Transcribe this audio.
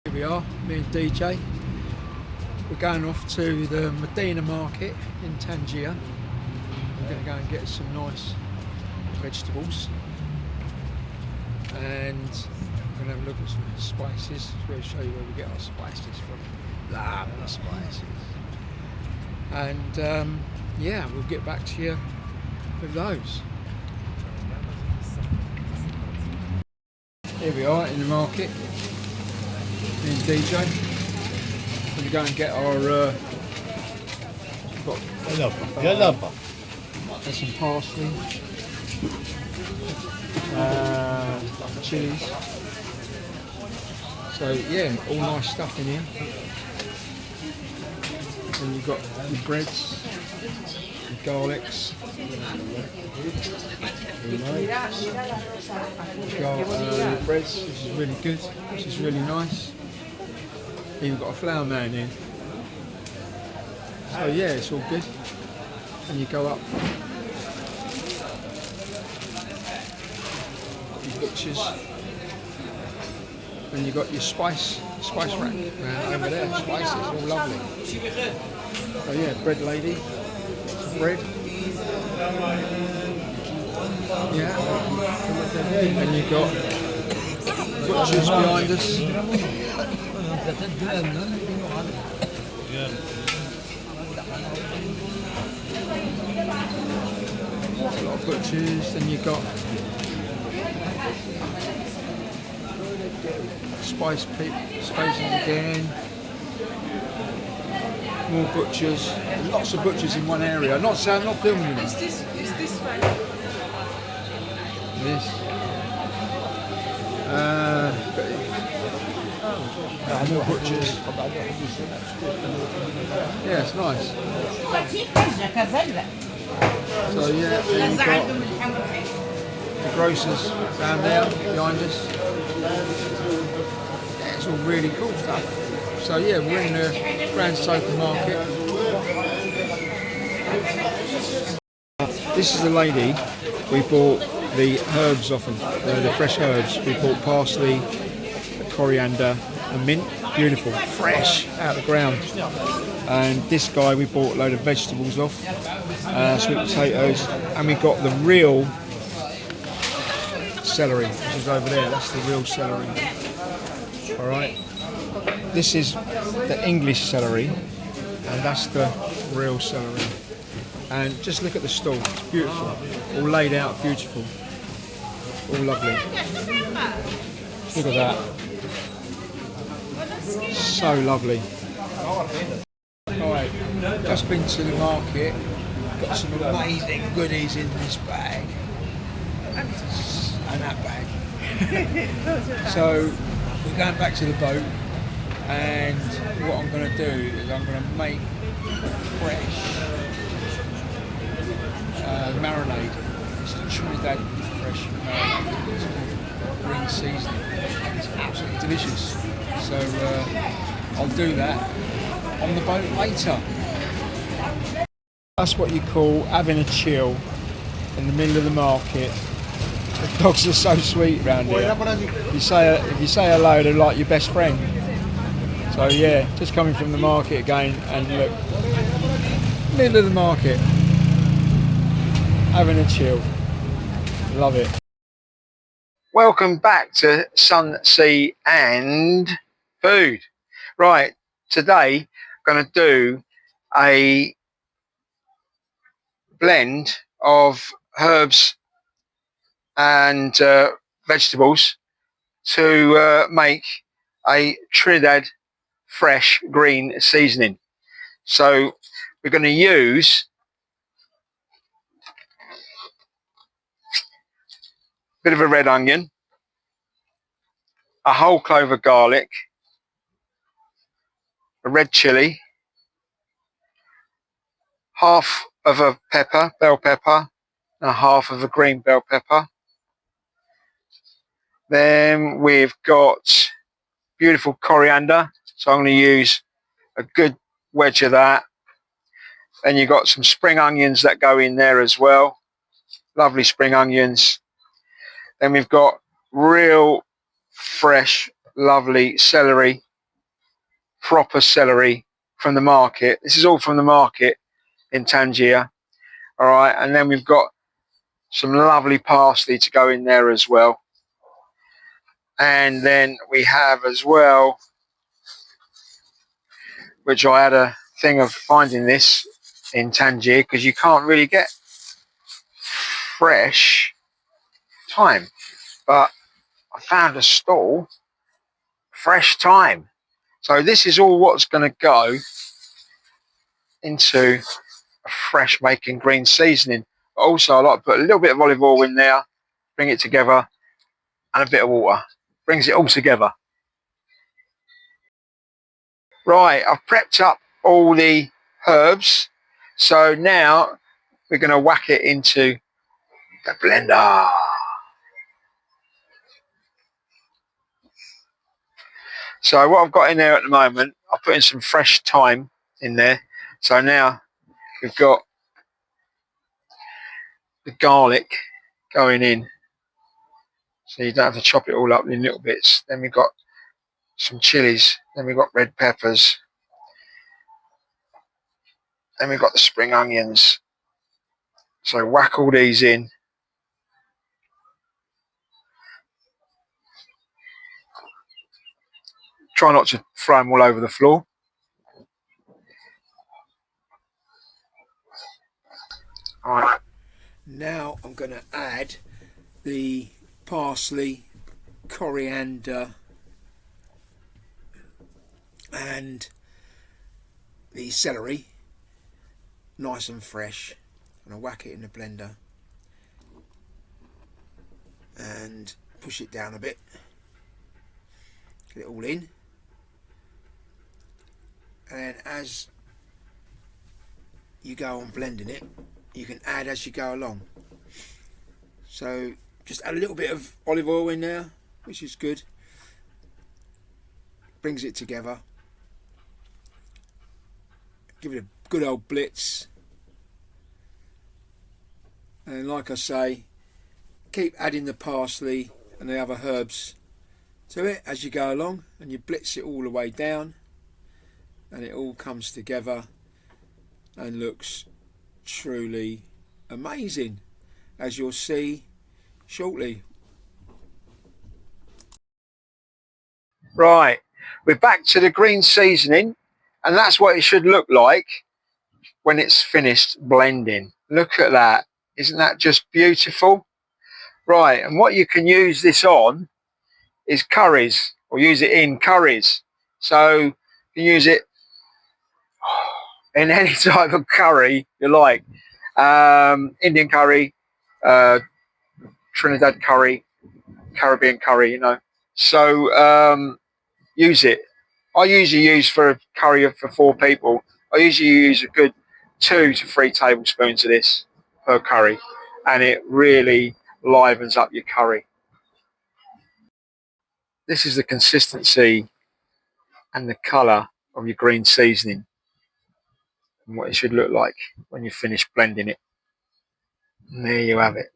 Here we are, me and DJ. We're going off to the Madina market in Tangier. We're going to go and get some nice vegetables, and we're going to have a look at some spices. We'll show you where we get our spices from. Lovely spices. And yeah, we'll get back to you with those. Here we are in the market. Me and DJ. We're going to go and get our there's some parsley, chilies. So yeah, all nice stuff in here. And you've got your breads, your garlics. You've got your breads, which is really good, which is really nice. You've got a flour man here. So yeah, it's all good. And you go up. Your butchers. And you've got your spice rack around over there. Spices, all lovely. So yeah, bread lady. Some bread. Yeah. And you've got butchers behind us. A lot of butchers, then you've got spaces again, more butchers, lots of butchers in one area. I'm not filming them. Is this one? This. More butchers. Yeah, it's nice. So yeah, then you've got the grocers down there behind us. Yeah, it's all really cool stuff. So yeah, we're in the Grand Supermarket. This is the lady we bought the herbs off of, the fresh herbs. We bought parsley, coriander and mint. Beautiful, fresh, out of the ground. And this guy we bought a load of vegetables off, sweet potatoes, and we got the real celery, which is over there. That's the real celery. Alright, this is the English celery, and that's the real celery. And just look at the stall, it's beautiful, all laid out beautiful, all lovely. Look at that, so lovely. Alright, just been to the market, got some amazing goodies in this bag and that bag. So we're going back to the boat, and what I'm going to do is I'm going to make fresh marinade. It's the Trinidad fresh marinade. It's called green seasoning. It's absolutely delicious. So I'll do that on the boat later. That's what you call having a chill in the middle of the market. The dogs are so sweet around here. If you say hello, they're like your best friend. So yeah, just coming from the market again, and look, middle of the market, having a chill. Love it. Welcome back to Sun, Sea and Food. Right, today I'm going to do a blend of herbs and vegetables to make a Trinidad fresh green seasoning. So we're going to use a bit of a red onion, a whole clove of garlic, a red chilli, half of a pepper, bell pepper, and a half of a green bell pepper. Then we've got beautiful coriander, so I'm going to use a good wedge of that. Then you've got some spring onions that go in there as well, lovely spring onions. Then we've got real fresh, lovely celery proper celery from the market. This is all from the market in Tangier. All right, and then we've got some lovely parsley to go in there as well. And then we have as well, which I had a thing of finding this in Tangier because you can't really get fresh thyme, but I found a stall, fresh thyme. So this is all what's going to go into a fresh making green seasoning. But also I like to put a little bit of olive oil in there, bring it together, and a bit of water. Brings it all together. Right, I've prepped up all the herbs. So now we're going to whack it into the blender. So what I've got in there at the moment, I've put in some fresh thyme in there. So now we've got the garlic going in. So you don't have to chop it all up in little bits. Then we've got some chilies. Then we've got red peppers. Then we've got the spring onions. So whack all these in. Try not to throw them all over the floor. All right. Now I'm going to add the parsley, coriander, and the celery, nice and fresh. I'm going to whack it in the blender and push it down a bit. Get it all in. And then as you go on blending it, you can add as you go along. So just add a little bit of olive oil in there, which is good. Brings it together. Give it a good old blitz. And like I say, keep adding the parsley and the other herbs to it as you go along, and you blitz it all the way down, and it all comes together and looks truly amazing, as you'll see shortly. Right, we're back to the green seasoning, and that's what it should look like when it's finished blending. Look at that. Isn't that just beautiful? Right, and what you can use this on is curries, or use it in curries. So you can use it in any type of curry you like. Indian curry, Trinidad curry, Caribbean curry, you know. So use it. I usually use, for a curry for 4 people, I usually use a good 2 to 3 tablespoons of this per curry, and it really livens up your curry. This is the consistency and the colour of your green seasoning and what it should look like when you finish blending it. And there you have it.